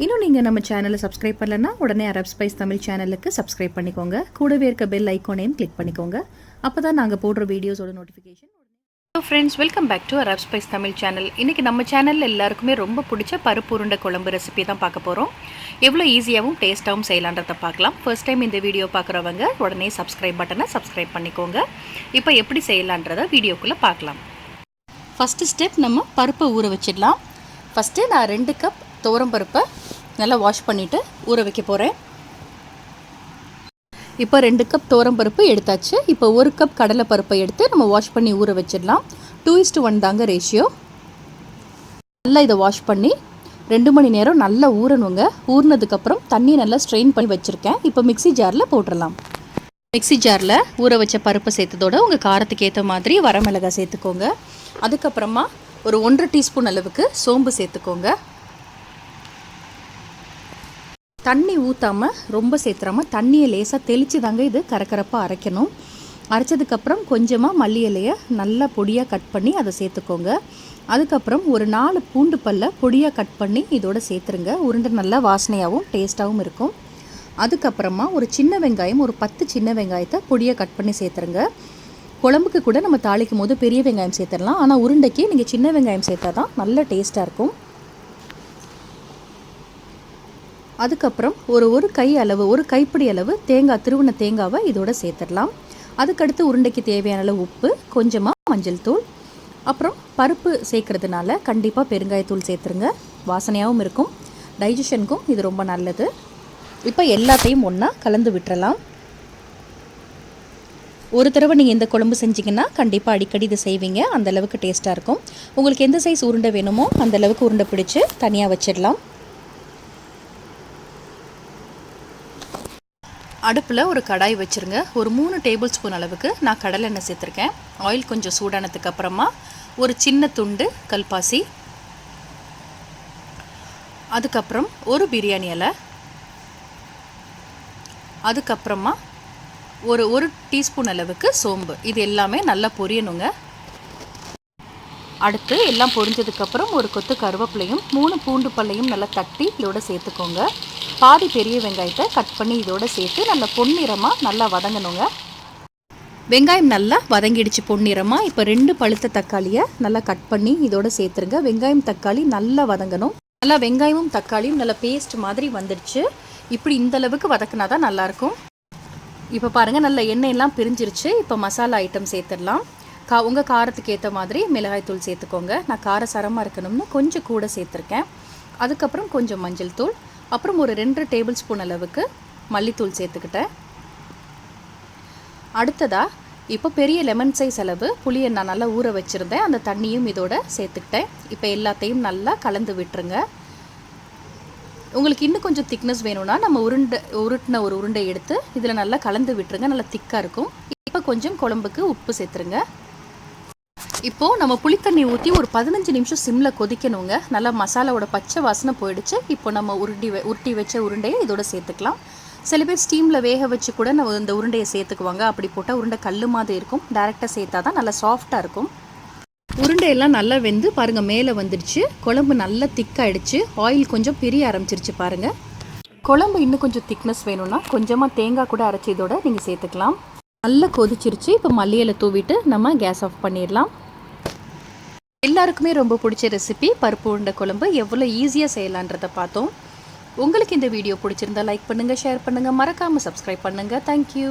இன்னும் நீங்கள் நம்ம சேனலை சப்ஸ்கிரைப் பண்ணலன்னா உடனே அரப் ஸ்பைஸ் தமிழ் சேனலுக்கு சப்ஸ்கிரைப் பண்ணிக்கோங்க. கூடவே இருக்க பெல் ஐக்கானையும் கிளிக் பண்ணிக்கோங்க. அப்போ தான் நாங்கள் போடுற வீடியோஸோட notification. Hello friends, welcome back to Arab spice Tamil channel. இன்றைக்கி நம்ம சேனலில் எல்லாருக்குமே ரொம்ப பிடிச்ச பருப்பு உருண்டை குழம்பு ரெசிபி தான் பார்க்க போகிறோம். எவ்வளோ ஈஸியாகவும் டேஸ்ட்டாகவும் செய்யலான்றதை பார்க்கலாம். ஃபர்ஸ்ட் டைம் இந்த வீடியோ பார்க்குறவங்க உடனே சப்ஸ்கிரைப் பட்டனை சப்ஸ்கிரைப் பண்ணிக்கோங்க. இப்போ எப்படி செய்யலான்றதை வீடியோக்குள்ளே பார்க்கலாம். ஃபஸ்ட்டு ஸ்டெப், நம்ம பருப்பை ஊற வச்சிடலாம். ஃபஸ்ட்டு நான் 2 கப் துவரம்பருப்பை நல்லா வாஷ் பண்ணிவிட்டு ஊற வைக்க போகிறேன். இப்போ 2 கப் துவரம்பருப்பு எடுத்தாச்சு. இப்போ 1 கப் கடலைப்பருப்பை எடுத்து நம்ம வாஷ் பண்ணி ஊற வச்சிடலாம். 2:1 தாங்க ரேஷியோ. நல்லா இதை வாஷ் பண்ணி 2 மணி நேரம் நல்லா ஊறணுங்க. ஊறினதுக்கப்புறம் தண்ணி நல்லா ஸ்ட்ரெயின் பண்ணி வச்சுருக்கேன். இப்போ மிக்ஸி ஜாரில் போட்டுடலாம். மிக்ஸி ஜாரில் ஊற வச்ச பருப்பை சேர்த்ததோட உங்கள் காரத்துக்கு ஏற்ற மாதிரி வரமிளகாய் சேர்த்துக்கோங்க. அதுக்கப்புறமா ஒரு 1.5 டீஸ்பூன் அளவுக்கு சோம்பு சேர்த்துக்கோங்க. தண்ணி ஊற்றாமல் ரொம்ப சேர்த்துறாமல் தண்ணியை லேசாக தெளித்து தாங்க இது கரக்கரப்பாக அரைக்கணும். அரைச்சதுக்கப்புறம் கொஞ்சமாக மல்லி இலையை நல்லா பொடியாக கட் பண்ணி அதை சேர்த்துக்கோங்க. அதுக்கப்புறம் ஒரு 4 பூண்டு பல்லை பொடியாக கட் பண்ணி இதோட சேர்த்துருங்க. உருண்டை நல்லா வாசனையாகவும் டேஸ்ட்டாகவும் இருக்கும். அதுக்கப்புறமா ஒரு சின்ன வெங்காயம், ஒரு 10 சின்ன வெங்காயத்தை பொடியாக கட் பண்ணி சேர்த்துருங்க. குழம்புக்கு கூட நம்ம தாளிக்கும் போது பெரிய வெங்காயம் சேர்த்துடலாம். ஆனால் உருண்டைக்கு நீங்கள் சின்ன வெங்காயம் சேர்த்தா தான் நல்ல டேஸ்ட்டாக இருக்கும். அதுக்கப்புறம் ஒரு கை அளவு, ஒரு கைப்பிடி அளவு தேங்காய், திருவண்ண தேங்காவை இதோட சேர்த்துடலாம். அதுக்கடுத்து உருண்டைக்கு தேவையான அளவு உப்பு, கொஞ்சமாக மஞ்சள் தூள், அப்புறம் பருப்பு சேர்க்கறதுனால கண்டிப்பாக பெருங்காயத்தூள் சேர்த்துருங்க. வாசனையாகவும் இருக்கும், டைஜஷனுக்கும் இது ரொம்ப நல்லது. இப்போ எல்லாத்தையும் ஒன்றா கலந்து விட்டுறலாம். ஒரு தடவை நீங்கள் இந்த குழம்பு செஞ்சிங்கன்னா கண்டிப்பாக அடிக்கடி இது செய்வீங்க. அந்தளவுக்கு டேஸ்ட்டாக இருக்கும். உங்களுக்கு எந்த சைஸ் உருண்டை வேணுமோ அந்தளவுக்கு உருண்டை பிடிச்சி தனியாக வச்சிடலாம். அடுப்பில் ஒரு கடாய் வச்சுருங்க. ஒரு 3 டேபிள் ஸ்பூன் அளவுக்கு நான் கடலை எண்ணெய் சேர்த்துருக்கேன். ஆயில் கொஞ்சம் சூடானதுக்கு அப்புறமா ஒரு சின்ன துண்டு கல்பாசி, அதுக்கப்புறம் ஒரு பிரியாணி இலை, அதுக்கப்புறமா ஒரு டீஸ்பூன் அளவுக்கு சோம்பு. இது எல்லாமே நல்லா பொரியணுங்க. அடுத்து எல்லாம் பொரிஞ்சதுக்கப்புறம் ஒரு கொத்து கருவேப்பிலையும் 3 பூண்டு பல்லையும் நல்லா தட்டி இதோட சேர்த்துக்கோங்க. பாதி பெரிய வெங்காயத்தை கட் பண்ணி இதோட சேர்த்து நல்லா பொன்னிறமாக நல்லா வதங்கணுங்க. வெங்காயம் நல்லா வதங்கிடுச்சு பொன்னிறமாக. இப்போ 2 பழுத்த தக்காளியை நல்லா கட் பண்ணி இதோட சேர்த்துருங்க. வெங்காயம் தக்காளி நல்லா வதங்கணும். நல்லா வெங்காயமும் தக்காளியும் நல்லா பேஸ்ட் மாதிரி வந்துடுச்சு. இப்படி இந்தளவுக்கு வதக்கினா தான் நல்லாயிருக்கும். இப்போ பாருங்கள், நல்லா எண்ணெயெல்லாம் பிரிஞ்சிருச்சு. இப்போ மசாலா ஐட்டம் சேர்த்துடலாம். உங்கள் காரத்துக்கு ஏற்ற மாதிரி மிளகாய்த்தூள் சேர்த்துக்கோங்க. நான் காரசாரமாக இருக்கணும்னு கொஞ்சம் கூட சேர்த்துருக்கேன். அதுக்கப்புறம் கொஞ்சம் மஞ்சள் தூள், அப்புறம் ஒரு 2 டேபிள் ஸ்பூன் அளவுக்கு மல்லித்தூள் சேர்த்துக்கிட்டேன். அடுத்ததாக இப்போ பெரிய லெமன் சைஸ் அளவு புளியை நான் நல்லா ஊற வச்சுருந்தேன். அந்த தண்ணியும் இதோட சேர்த்துக்கிட்டேன். இப்போ எல்லாத்தையும் நல்லா கலந்து விட்டுருங்க. உங்களுக்கு இன்னும் கொஞ்சம் திக்னஸ் வேணும்னா நம்ம உருட்டின ஒரு உருண்டை எடுத்து இதில் நல்லா கலந்து விட்டுருங்க. நல்லா திக்காக இருக்கும். இப்போ கொஞ்சம் குழம்புக்கு உப்பு சேர்த்துருங்க. இப்போது நம்ம புளித்தண்ணி ஊற்றி ஒரு 15 நிமிஷம் சிம்மில் கொதிக்கணுங்க. நல்லா மசாலாவோட பச்சை வாசனை போயிடுச்சு. இப்போ நம்ம உருட்டி வச்ச உருண்டையை இதோட சேர்த்துக்கலாம். சில பேர் ஸ்டீமில் வேக வச்சு கூட நம்ம இந்த உருண்டையை சேர்த்துக்குவாங்க. அப்படி போட்டால் உருண்டை கல் மாதிரி இருக்கும். டேரெக்டாக சேர்த்தா தான் நல்லா சாஃப்டாக இருக்கும். உருண்டையெல்லாம் நல்லா வெந்து பாருங்கள் மேலே வந்துடுச்சு. குழம்பு நல்லா திக்காயிடுச்சு. ஆயில் கொஞ்சம் பிரிய ஆரம்பிச்சிருச்சு பாருங்கள். குழம்பு இன்னும் கொஞ்சம் திக்னஸ் வேணும்னா கொஞ்சமாக தேங்காய் கூட அரைச்சி இதோட நீங்கள் சேர்த்துக்கலாம். நல்லா கொதிச்சிருச்சு. இப்போ மல்லி இலை தூவிட்டு நம்ம கேஸ் ஆஃப் பண்ணிடலாம். எல்லாருக்குமே ரொம்ப பிடிச்ச ரெசிபி பருப்பு உருண்டை குழம்பு எவ்வளோ ஈஸியாக செய்யலான்றதை பார்த்தோம். உங்களுக்கு இந்த வீடியோ பிடிச்சிருந்தா லைக் பண்ணுங்கள், ஷேர் பண்ணுங்கள், மறக்காமல் சப்ஸ்கிரைப் பண்ணுங்கள். தேங்க்யூ.